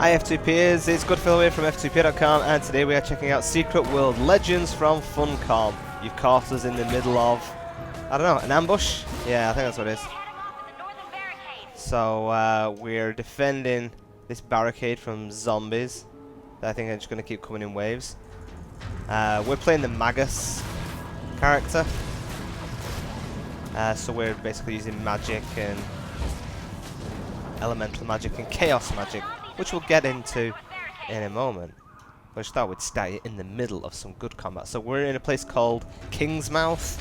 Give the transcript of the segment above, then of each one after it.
Hi F2Pers, it's Goodfellow here from F2P.com, and today we are checking out Secret World Legends from Funcom. You've caught us in the middle of, I don't know, an ambush? Yeah, I think that's what it is. So we're defending this barricade from zombies that I think are just going to keep coming in waves. We're playing the Magus character. So we're basically using magic and elemental magic and chaos magic, which we'll get into in a moment. But I thought we'd start in the middle of some good combat. So we're in a place called Kingsmouth,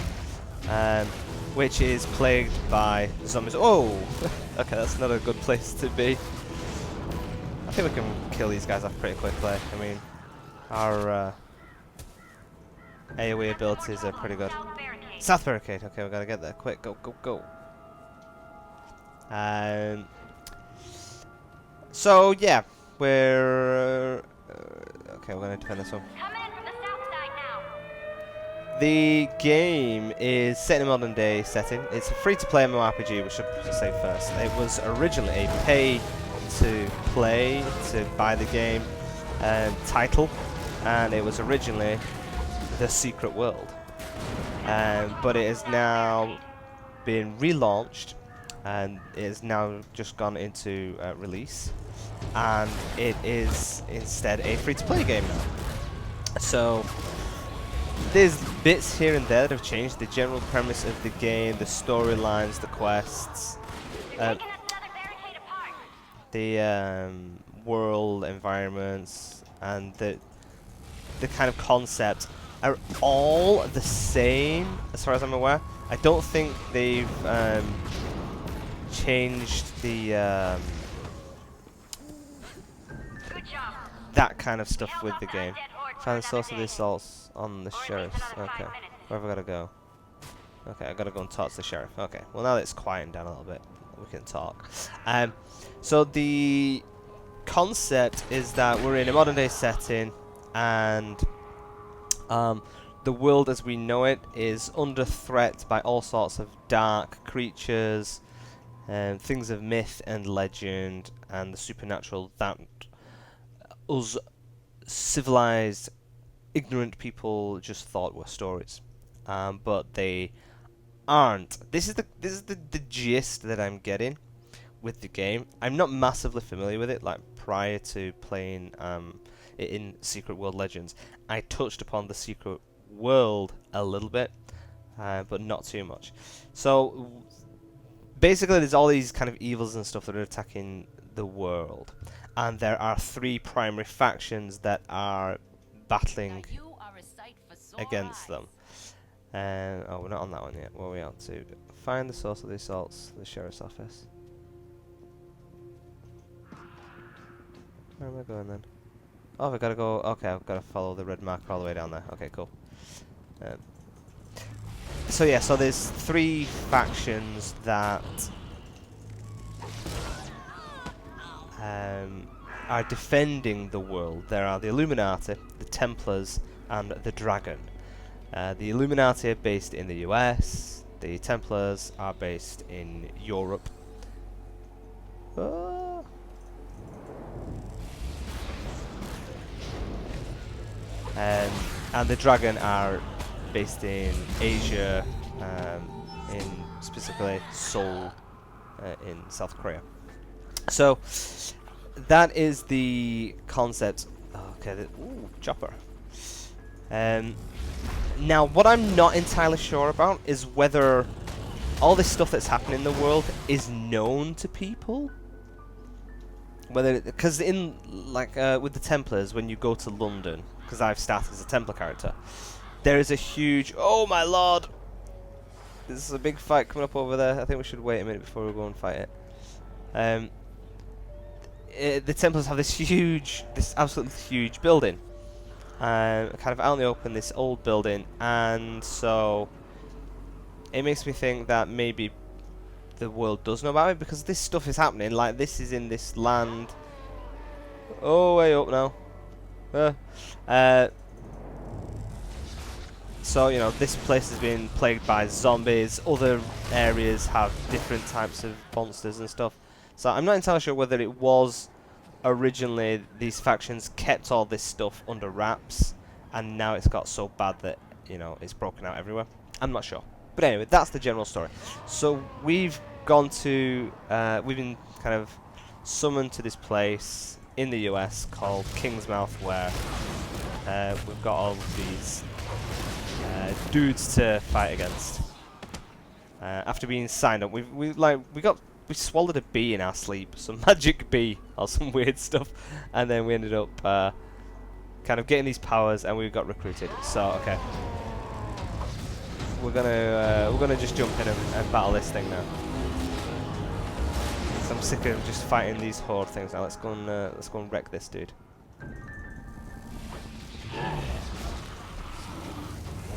which is plagued by zombies. Oh! Okay, that's not a good place to be. I think we can kill these guys off pretty quickly. I mean, our AoE abilities are pretty good. South Barricade. Okay, we gotta get there. Quick, go, go, go. So yeah, we're okay. We're gonna defend this one. The game is set in a modern day setting. It's a free-to-play MMORPG. We should say first. It was originally a pay-to-play, to buy the game title, and it was originally the Secret World. But it has now been relaunched, and it has now just gone into release, and it is instead a free-to-play game now. So there's bits here and there that have changed. The general premise of the game, the storylines, the quests, the world environments, and the kind of concept are all the same as far as I'm aware. I don't think they've changed the that kind of stuff with the game. Find the source of the assaults on the sheriff. Okay, where have I gotta go? Okay, I gotta go and talk to the sheriff. Okay, well now that it's quieting down a little bit, we can talk. So the concept is that we're in a modern day setting, and the world as we know it is under threat by all sorts of dark creatures, things of myth and legend and the supernatural that us civilized, ignorant people just thought were stories, but they aren't. This is the gist that I'm getting with the game. I'm not massively familiar with it. Like prior to playing it in Secret World Legends, I touched upon the Secret World a little bit, but not too much. So basically, there's all these kind of evils and stuff that are attacking the world, and there are three primary factions that are battling against them. Oh, we're not on that one yet. Where are we on to? Find the source of the assaults, the sheriff's office. Where am I going then? Oh, I've got to go. Okay, I've got to follow the red marker all the way down there. Okay, cool. So yeah, so there's three factions that are defending the world. There are the Illuminati, the Templars, and the Dragon. The Illuminati are based in the US. The Templars are based in Europe. And the Dragon are based in Asia, in specifically Seoul, in South Korea. So that is the concept. Okay, ooh, chopper. Now, what I'm not entirely sure about is whether all this stuff that's happening in the world is known to people. Whether, because in like with the Templars, when you go to London, because I've started as a Templar character, there is a huge, oh my lord, there's a big fight coming up over there. I think we should wait a minute before we go and fight it. The Templars have this absolutely huge building, kind of out in the open, this old building, and so it makes me think that maybe the world does know about it, because this stuff is happening. Like, this is in this land. Oh, way up now. So, you know, this place has been plagued by zombies. Other areas have different types of monsters and stuff. So I'm not entirely sure whether it was originally these factions kept all this stuff under wraps, and now it's got so bad that, you know, it's broken out everywhere. I'm not sure. But anyway, that's the general story. So we've gone to, we've been kind of summoned to this place in the US called Kingsmouth, where we've got all of these dudes to fight against. After being signed up, we swallowed a bee in our sleep, some magic bee or some weird stuff, and then we ended up kind of getting these powers, and we got recruited. So okay, we're gonna just jump in and battle this thing now. So I'm sick of just fighting these horde things now. Let's go and wreck this dude.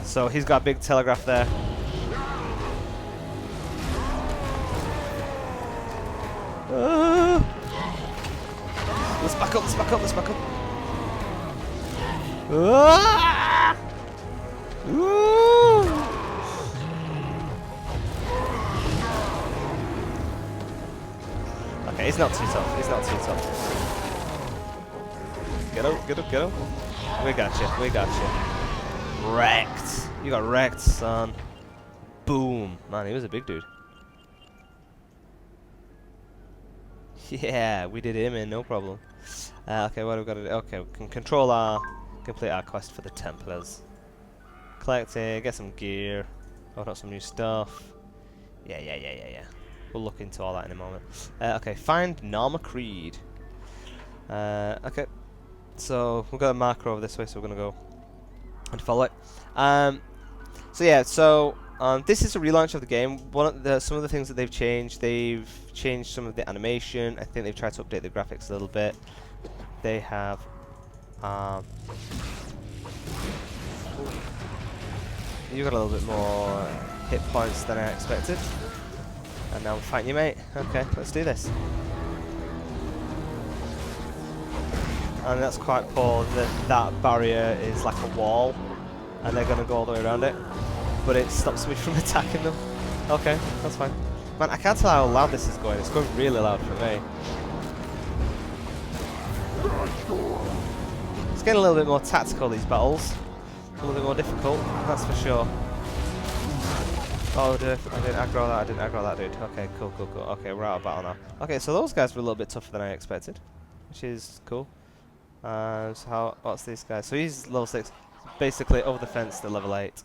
So he's got a big telegraph there. Let's back up, let's back up, let's back up. Okay, he's not too tough, he's not too tough. Get up, get up, get up. We got you, we got you. Wrecked. You got wrecked, son. Boom. Man, he was a big dude. Yeah, we did him in, no problem. Okay, what have we got to do? Okay, we can complete our quest for the Templars. Collect it, get some gear, open up some new stuff. Yeah. We'll look into all that in a moment. Okay, find Norma Creed. Okay, so we've got a marker over this way, so we're gonna go and follow it. So yeah, this is a relaunch of the game. Some of the things that they've changed some of the animation. I think they've tried to update the graphics a little bit. They have you got a little bit more hit points than I expected. And now I'm fighting you, mate. Okay, let's do this. And that's quite poor that barrier is like a wall, and they're gonna go all the way around it. But it stops me from attacking them. Okay, that's fine. Man, I can't tell how loud this is going. It's going really loud for me. It's getting a little bit more tactical, these battles. A little bit more difficult, that's for sure. Oh, I didn't aggro that dude. Okay, cool. Okay, we're out of battle now. Okay, so those guys were a little bit tougher than I expected, which is cool. So what's these guys? So he's level 6. Basically, over the fence, they're level 8.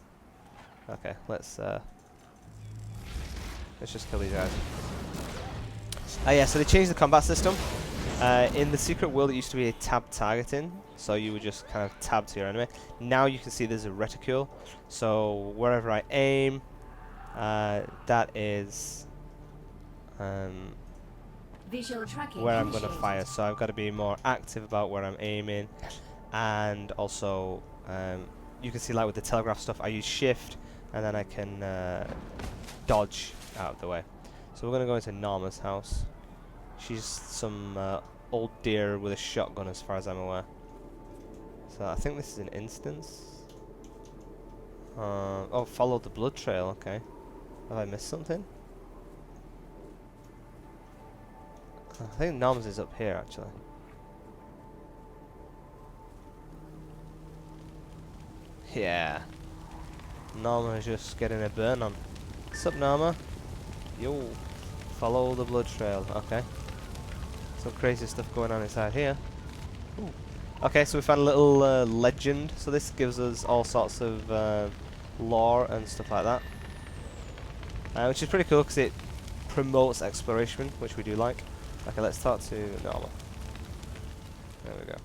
Okay, let's just kill these guys. Yeah, so they changed the combat system. In the secret world, it used to be a tab targeting, so you would just kind of tab to your enemy. Now you can see there's a reticule, so wherever I aim, that is where I'm going to fire. So I've got to be more active about where I'm aiming, and also you can see, like with the telegraph stuff, I use shift, and then I can dodge out of the way. So we're going to go into Norma's house. She's some old deer with a shotgun, as far as I'm aware. So I think this is an instance. Oh, follow the blood trail. Okay. Have I missed something? I think Norma's is up here, actually. Yeah. Norma is just getting a burn on. What's up, Norma? Yo. Follow the blood trail. Okay. Some crazy stuff going on inside here. Ooh. Okay, so we found a little legend. So this gives us all sorts of lore and stuff like that. Which is pretty cool because it promotes exploration, which we do like. Okay, let's talk to Norma. There we go.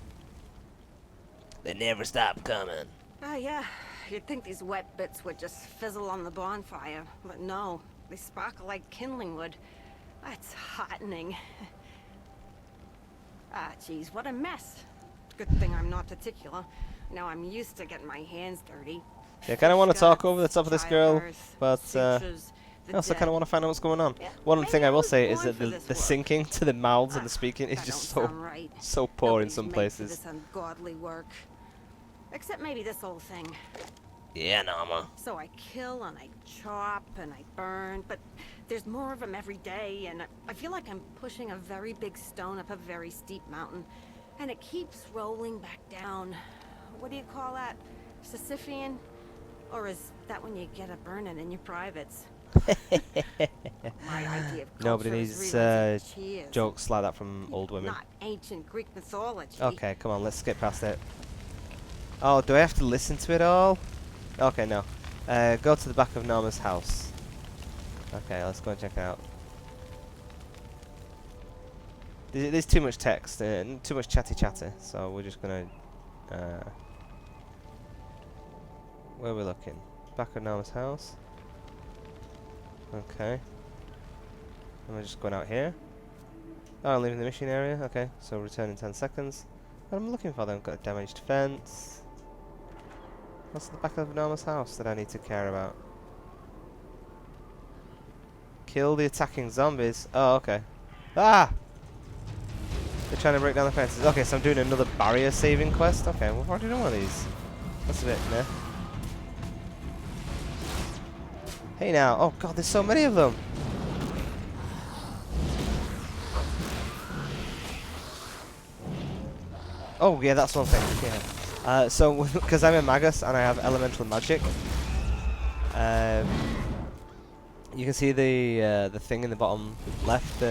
They never stop coming. Oh yeah, you'd think these wet bits would just fizzle on the bonfire, but no, they sparkle like kindling wood. That's heartening. Ah, geez, what a mess. Good thing I'm not particular. Now I'm used to getting my hands dirty. Yeah, I kind of want to talk over the top of this girl, but I also kind of want to find out what's going on. Yeah, One thing I will say is that the the syncing to the mouths and the speaking is just so poor in some places. This ungodly work. Except maybe this old thing. Yeah, Nama. So I kill and I chop and I burn, but there's more of them every day, and I feel like I'm pushing a very big stone up a very steep mountain, and it keeps rolling back down. What do you call that? Sisyphean? Or is that when you get a burning in your privates? My idea of Nobody culture is needs reruns of cheers, jokes like that from old women. not ancient Greek mythology. Okay, come on, let's skip past it. Oh, do I have to listen to it all? Okay, no. Go to the back of Norma's house. Okay, let's go and check it out. There's too much text, too much chatty, so we're just gonna... where are we looking? Back of Norma's house. Okay. And we're just going out here. Oh, leaving the mission area. Okay, so return in 10 seconds. What am I looking for then? Got a damaged fence. What's the back of Norma's house that I need to care about? Kill the attacking zombies. Oh, okay. Ah! They're trying to break down the fences. Okay, so I'm doing another barrier saving quest. Okay, well, I've already done one of these. That's a bit meh. Hey now. Oh god, there's so many of them. Oh yeah, that's one thing. Yeah. So because I'm a magus and I have elemental magic, you can see the thing in the bottom left.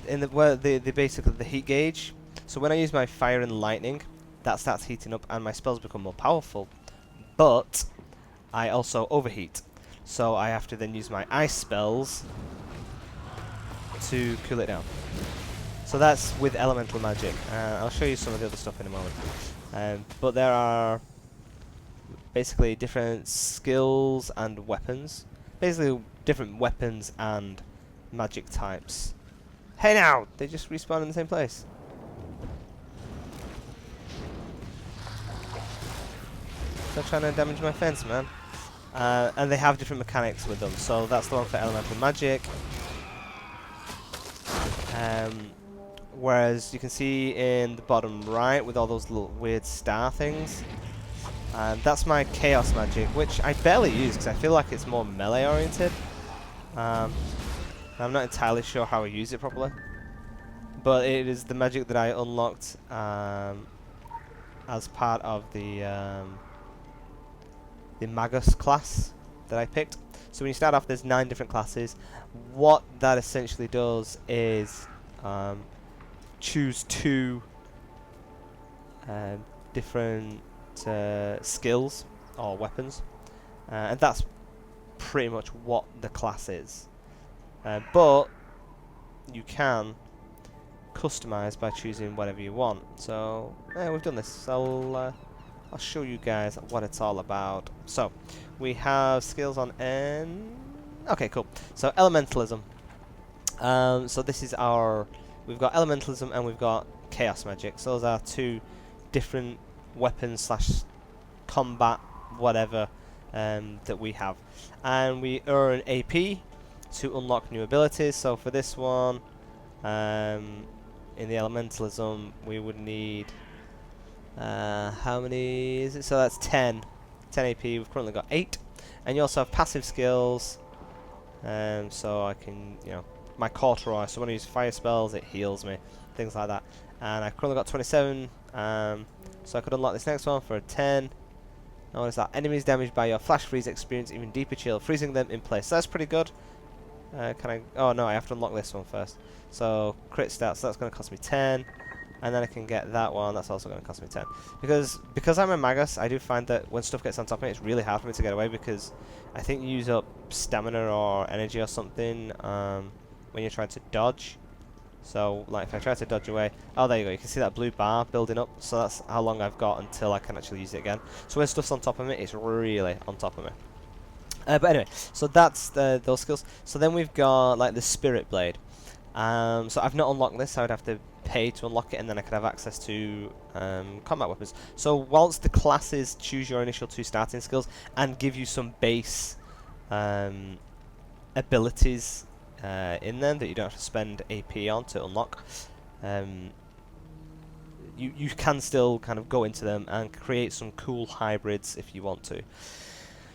In the basically the heat gauge. So when I use my fire and lightning, that starts heating up and my spells become more powerful. But I also overheat. So I have to then use my ice spells to cool it down. So that's with elemental magic. I'll show you some of the other stuff in a moment. But there are basically different skills and weapons. Basically different weapons and magic types. Hey now! They just respawn in the same place. They're trying to damage my fence, man. And they have different mechanics with them. So that's the one for elemental magic. Whereas you can see in the bottom right with all those little weird star things. That's my chaos magic, which I barely use because I feel like it's more melee oriented. I'm not entirely sure how I use it properly. But it is the magic that I unlocked as part of the Magus class that I picked. So when you start off, there's 9 different classes. What that essentially does is choose 2 different skills or weapons, and that's pretty much what the class is. But you can customize by choosing whatever you want. So we've done this. So I'll show you guys what it's all about. So we have skills on N. Okay, cool. So elementalism. So this is our. We've got elementalism and we've got chaos magic. So those are 2 different weapons slash combat whatever that we have, and we earn AP to unlock new abilities. So for this one, in the elementalism, we would need. How many is it? So that's 10 AP. We've currently got 8, and you also have passive skills. So I can, my corduroy. So when I use fire spells, it heals me, things like that. And I've currently got 27. So I could unlock this next one for a 10. Now what is that? Enemies damaged by your flash freeze experience even deeper chill, freezing them in place. So that's pretty good. Can I? Oh no, I have to unlock this one first. So crit stats. So that's going to cost me 10. And then I can get that one. That's also going to cost me 10. Because I'm a magus, I do find that when stuff gets on top of me, it's really hard for me to get away because I think you use up stamina or energy or something when you're trying to dodge. So, like, if I try to dodge away... Oh, there you go. You can see that blue bar building up. So that's how long I've got until I can actually use it again. So when stuff's on top of me, it's really on top of me. But anyway, so that's those skills. So then we've got, like, the Spirit Blade. So I've not unlocked this. I would have to pay to unlock it, and then I could have access to combat weapons. So whilst the classes choose your initial 2 starting skills and give you some base abilities in them that you don't have to spend AP on to unlock. You can still kind of go into them and create some cool hybrids if you want to.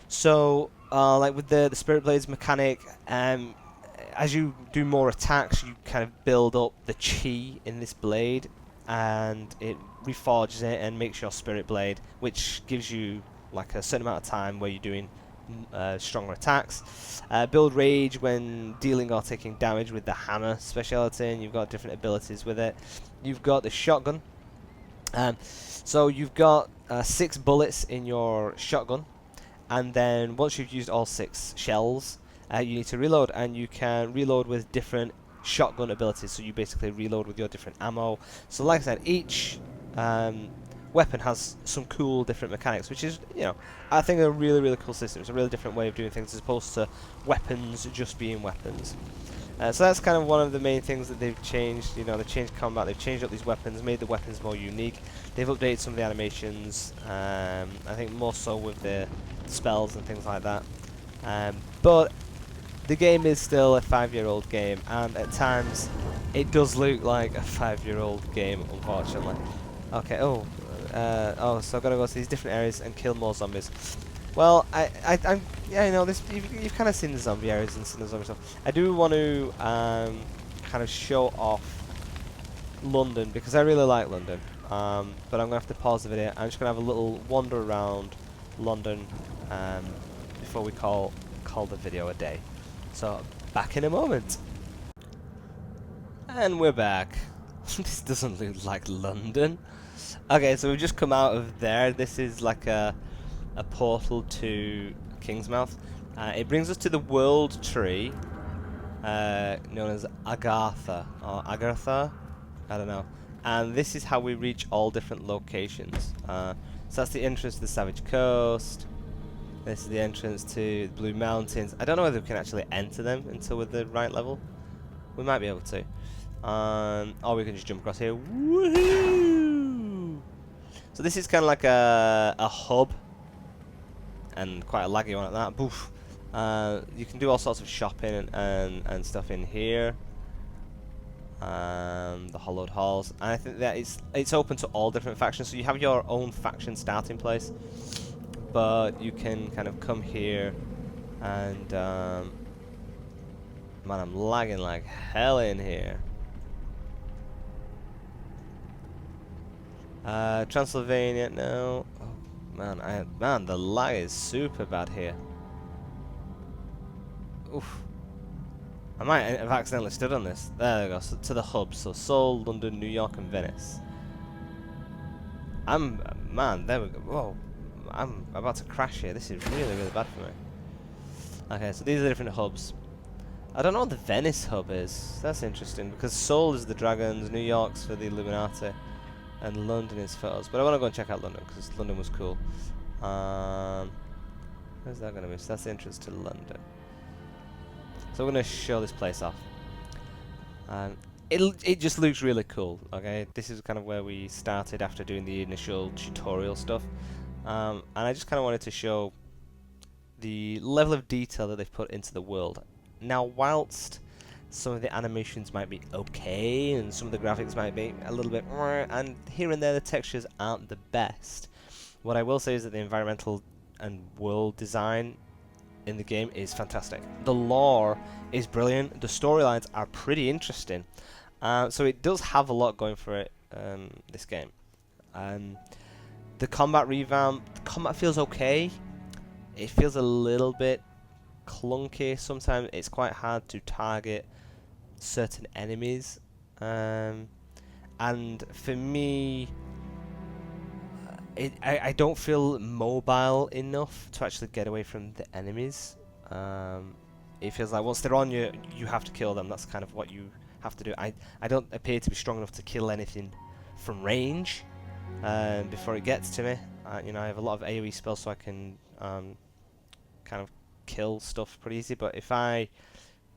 So, like with the Spirit Blades mechanic, as you do more attacks, you kind of build up the chi in this blade, and it reforges it and makes your Spirit Blade, which gives you like a certain amount of time where you're doing stronger attacks. Build Rage when dealing or taking damage with the hammer speciality, and you've got different abilities with it. You've got the shotgun. So you've got 6 bullets in your shotgun, and then once you've used all 6 shells, you need to reload, and you can reload with different shotgun abilities. So you basically reload with your different ammo. So like I said, each weapon has some cool different mechanics, which is, you know, I think a really, really cool system. It's a really different way of doing things as opposed to weapons just being weapons. So that's kind of one of the main things that they've changed. You know, they've changed combat, they've changed up these weapons, made the weapons more unique. They've updated some of the animations, I think more so with the spells and things like that. But the game is still a 5-year-old game, and at times it does look like a 5-year-old game, unfortunately. Okay, so I've got to go to these different areas and kill more zombies. Well, I'm yeah, you know, this you've kind of seen the zombie areas and seen the zombie stuff. I do want to kind of show off London because I really like London. But I'm gonna have to pause the video. I'm just gonna have a little wander around London before we call the video a day. So back in a moment. And we're back. This doesn't look like London. Okay, so we've just come out of there. This is like a portal to Kingsmouth. It brings us to the World Tree, known as Agartha, or Agartha, I don't know. And this is how we reach all different locations. So that's the entrance to the Savage Coast. This is the entrance to the Blue Mountains. I don't know whether we can actually enter them until we're the right level. We might be able to. Or we can just jump across here. Woohoo! So this is kind of like a hub, and quite a laggy one at that. Boof. You can do all sorts of shopping and stuff in here. The hollowed halls, and I think that it's open to all different factions. So you have your own faction starting place, but you can kind of come here and man, I'm lagging like hell in here. Transylvania, no. Oh, man, the lag is super bad here. Oof. I might have accidentally stood on this. There we go. So, to the hubs. So Seoul, London, New York, and Venice. Man, there we go. Whoa. I'm about to crash here. This is really, really bad for me. Okay, so these are the different hubs. I don't know what the Venice hub is. That's interesting, because Seoul is the dragons, New York's for the Illuminati, and London is for us. But I want to go and check out London, because London was cool. Where's that going to be? So that's the entrance to London. So we're going to show this place off. It just looks really cool, okay? This is kind of where we started after doing the initial tutorial stuff. And I just kind of wanted to show the level of detail that they've put into the world. Now, whilst some of the animations might be okay, and some of the graphics might be a little bit, and here and there the textures aren't the best, what I will say is that the environmental and world design in the game is fantastic. The lore is brilliant. The storylines are pretty interesting. So it does have a lot going for it, this game. The combat revamp, the combat feels okay. It feels a little bit clunky. Sometimes it's quite hard to target certain enemies. And for me, I don't feel mobile enough to actually get away from the enemies. It feels like once they're on you, you have to kill them. That's kind of what you have to do. I don't appear to be strong enough to kill anything from range before it gets to me. You know, I have a lot of AoE spells, so I can kind of kill stuff pretty easy. But if I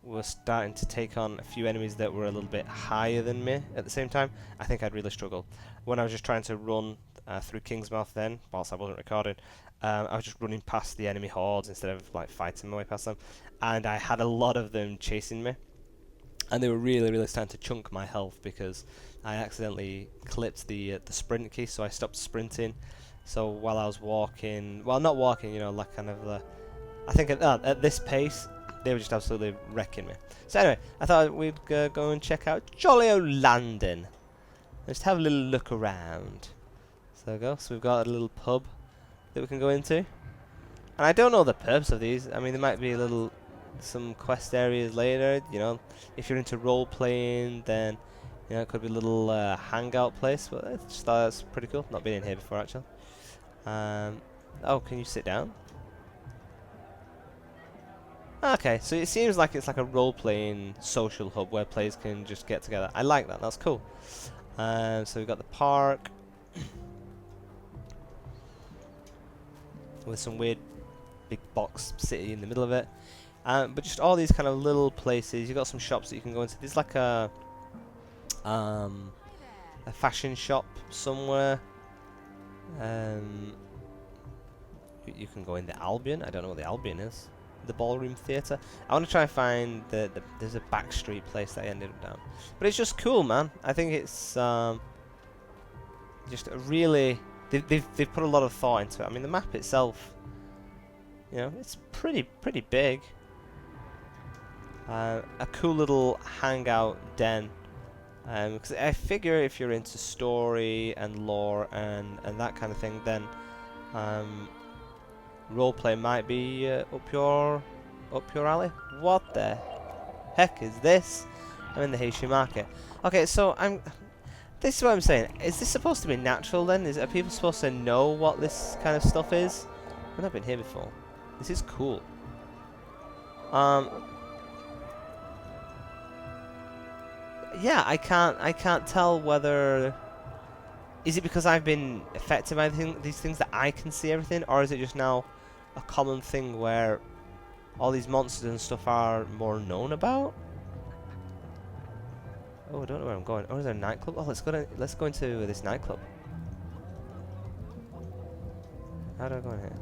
was starting to take on a few enemies that were a little bit higher than me at the same time, I think I'd really struggle. When I was just trying to run through Kingsmouth then, whilst I wasn't recording, I was just running past the enemy hordes instead of like fighting my way past them, and I had a lot of them chasing me, and they were really starting to chunk my health because I accidentally clipped the sprint key, so I stopped sprinting. So while I was walking, well, not walking, you know, like kind of I think at this pace, they were just absolutely wrecking me. So anyway, I thought we'd go and check out jolly old London. Just have a little look around. So there we go. So we've got a little pub that we can go into. And I don't know the purpose of these. I mean, there might be some quest areas later. You know, if you're into role playing, then you know it could be a little hangout place. But I just thought that's pretty cool. Not been in here before actually. Oh, can you sit down? Okay, so it seems like it's like a role-playing social hub where players can just get together. I like that. That's cool. So we've got the park with some weird big box city in the middle of it. But just all these kind of little places. You've got some shops that you can go into. There's like a fashion shop somewhere. You can go in the Albion. I don't know what the Albion is. The ballroom theatre. I want to try and find there's a backstreet place that I ended up down. But it's just cool, man. I think it's just a really they've put a lot of thought into it. I mean, the map itself, you know, it's pretty big. A cool little hangout den. Because I figure if you're into story and lore and that kind of thing, then roleplay might be up your alley. What the heck is this? I'm in the Haitian market. Okay, so this is what I'm saying. Is this supposed to be natural then? Are people supposed to know what this kind of stuff is? I've not been here before. This is cool. Yeah, I can't tell whether. Is it because I've been affected by these things that I can see everything, or is it just now a common thing where all these monsters and stuff are more known about? Oh, I don't know where I'm going. Oh, is there a nightclub? Oh, let's go into this nightclub. How do I go in here?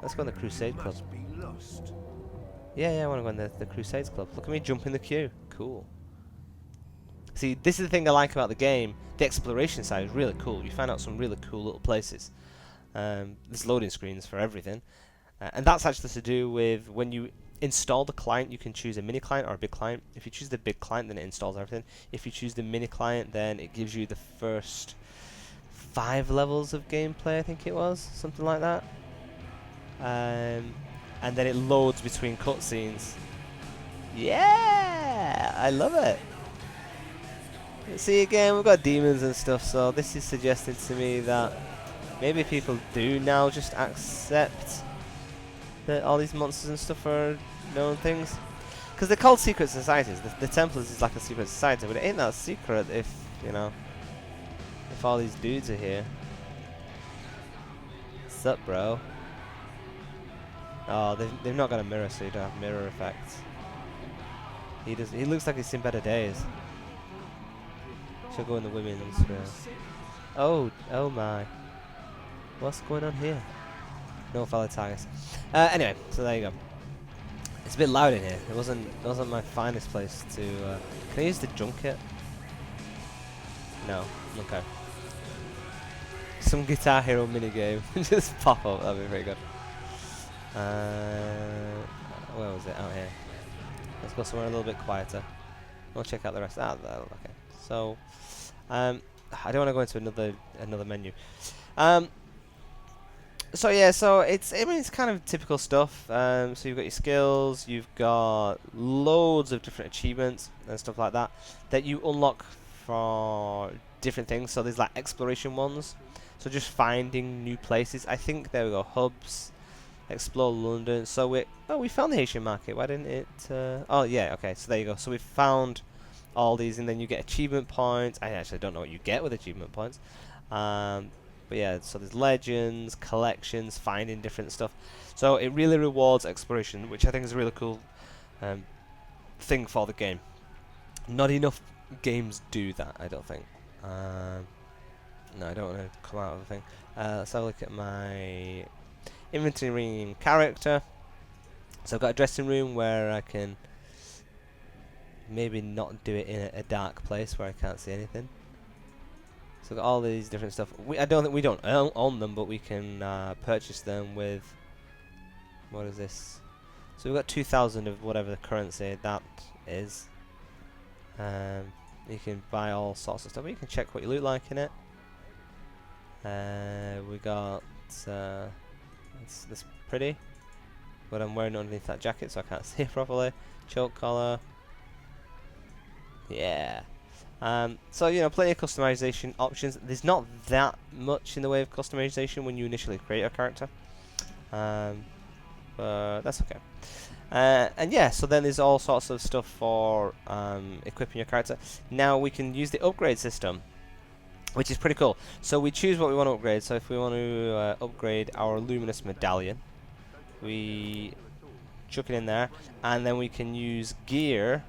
Let's go in the Crusade Club. Yeah, I want to go in the Crusades Club. Look at me jump in the queue. Cool. See, this is the thing I like about the game. The exploration side is really cool. You find out some really cool little places. There's loading screens for everything. And that's actually to do with when you install the client, you can choose a mini client or a big client. If you choose the big client, then it installs everything. If you choose the mini client, then it gives you the first 5 levels of gameplay, I think it was. Something like that. And then it loads between cutscenes. Yeah! I love it. See, again, we've got demons and stuff, so this is suggesting to me that maybe people do now just accept that all these monsters and stuff are known things. Because they're called secret societies. The Templars is like a secret society, but it ain't that secret if, you know, if all these dudes are here. What's up, bro? Oh, they've not got a mirror, so you don't have mirror effects. He looks like he's seen better days. She'll go in the women's room. Oh my. What's going on here? No fellow tigers. Anyway, so there you go. It's a bit loud in here. It wasn't my finest place to. Can I use the junket? No. Okay. Some Guitar Hero minigame. Just pop up. That'd be very good. Where was it? Out here. Let's go somewhere a little bit quieter. We'll check out the rest. Ah, okay. So, I don't want to go into another menu. So yeah, so it's kind of typical stuff. So you've got your skills, you've got loads of different achievements and stuff like that that you unlock for different things. So there's like exploration ones. So just finding new places. I think there we go, hubs, explore London. So we found the Haitian market. Why didn't it? Oh yeah, okay. So there you go. So we found all these, and then you get achievement points. I actually don't know what you get with achievement points. But yeah, so there's legends, collections, finding different stuff. So it really rewards exploration, which I think is a really cool thing for the game. Not enough games do that, I don't think. No, I don't want to come out of the thing. Let's have a look at my inventory character. So I've got a dressing room where I can maybe not do it in a dark place where I can't see anything. So we've got all these different stuff. I don't think we don't own them, but we can purchase them with, what is this? So we've got 2,000 of whatever the currency that is. You can buy all sorts of stuff. You can check what you look like in it. We got this pretty, but I'm wearing underneath that jacket, so I can't see it properly. Choke collar. Yeah. So you know, plenty of customization options. There's not that much in the way of customization when you initially create a character, but that's okay. And yeah, so then there's all sorts of stuff for equipping your character. Now we can use the upgrade system, which is pretty cool. So we choose what we want to upgrade. So if we want to upgrade our luminous medallion, we chuck it in there, and then we can use gear.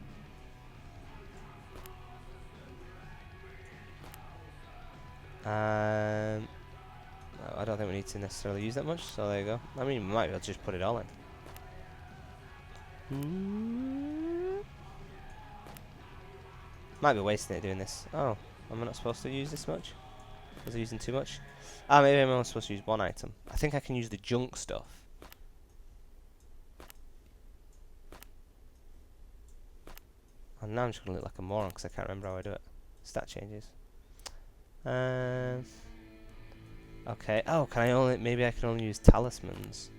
I don't think we need to necessarily use that much, so there you go. I mean, we might as well just put it all in. Might be wasting it doing this. Oh, am I not supposed to use this much? Was I using too much? Ah, maybe I'm only supposed to use one item. I think I can use the junk stuff. And now I'm just going to look like a moron because I can't remember how I do it. Stat changes. Okay. Oh, can I only? Maybe I can only use talismans.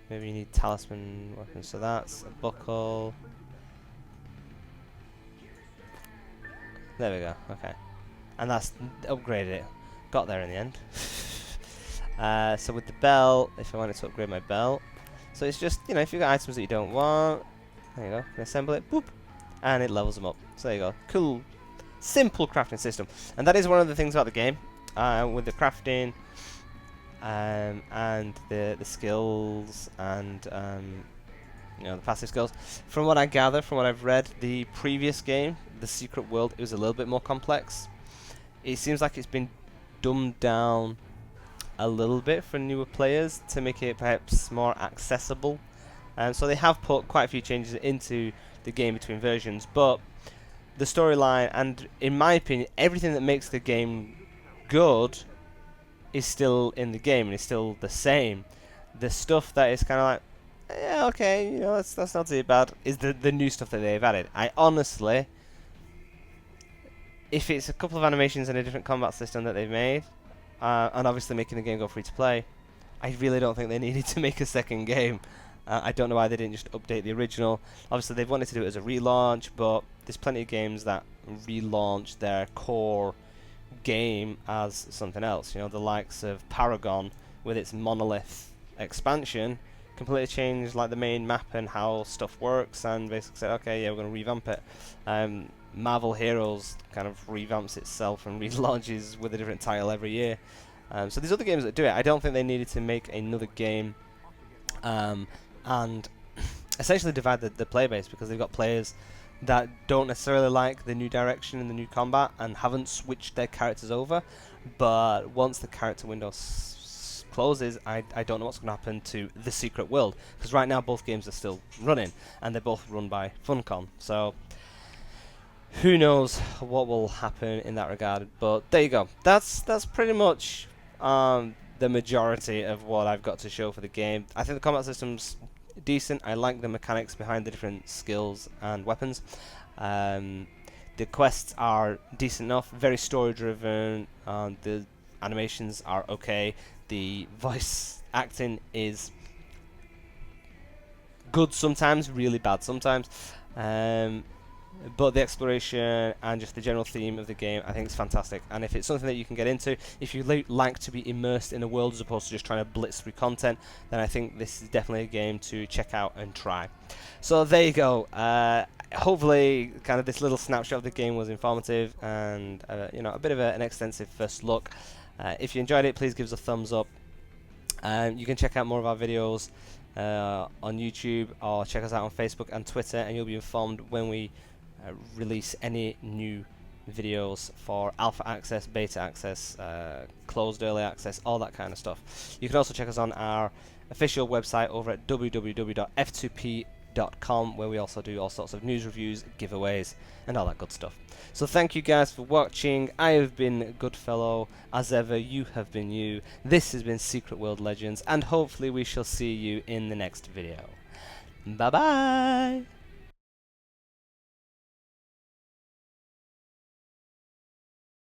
Maybe you need talisman weapons. So that's a buckle. There we go. Okay. And that's upgraded it. Got there in the end. So with the belt, if I wanted to upgrade my belt, so it's just, you know, if you've got items that you don't want, there you go. Can assemble it. Boop, and it levels them up. So there you go. Cool. Simple crafting system, and that is one of the things about the game, with the crafting and the skills and you know, the passive skills. From what I gather, from what I've read, the previous game, the Secret World, it was a little bit more complex. It seems like it's been dumbed down a little bit for newer players to make it perhaps more accessible, and so they have put quite a few changes into the game between versions, but the storyline and, in my opinion, everything that makes the game good is still in the game and is still the same. The stuff that is kind of like, yeah, okay, you know, that's not too bad, is the new stuff that they've added. I honestly, if it's a couple of animations and a different combat system that they've made, and obviously making the game go free to play, I really don't think they needed to make a second game. I don't know why they didn't just update the original. Obviously, they've wanted to do it as a relaunch, but there's plenty of games that relaunch their core game as something else. You know, the likes of Paragon with its Monolith expansion completely changed like the main map and how stuff works, and basically said, okay, yeah, we're going to revamp it. Marvel Heroes kind of revamps itself and relaunches with a different title every year. So there's other games that do it. I don't think they needed to make another game and essentially divide the player base, because they've got players that don't necessarily like the new direction and the new combat and haven't switched their characters over, but once the character window closes, I don't know what's going to happen to the Secret World, because right now both games are still running and they're both run by Funcom, so who knows what will happen in that regard. But there you go. That's pretty much the majority of what I've got to show for the game. I think the combat system's decent. I like the mechanics behind the different skills and weapons. The quests are decent enough, very story driven. The animations are okay. The voice acting is good sometimes, really bad sometimes. But the exploration and just the general theme of the game, I think, is fantastic. And if it's something that you can get into, if you like to be immersed in a world as opposed to just trying to blitz through content, then I think this is definitely a game to check out and try. So there you go. Hopefully, kind of this little snapshot of the game was informative and you know, a bit of an extensive first look. If you enjoyed it, please give us a thumbs up. You can check out more of our videos on YouTube, or check us out on Facebook and Twitter, and you'll be informed when we release any new videos for alpha access, beta access, closed early access, all that kind of stuff. You can also check us on our official website over at www.f2p.com. mmohdtv.com, where we also do all sorts of news reviews, giveaways, and all that good stuff. So thank you guys for watching. I have been Goodfellow. As ever, you have been you. This has been Secret World Legends, and hopefully we shall see you in the next video. Bye bye!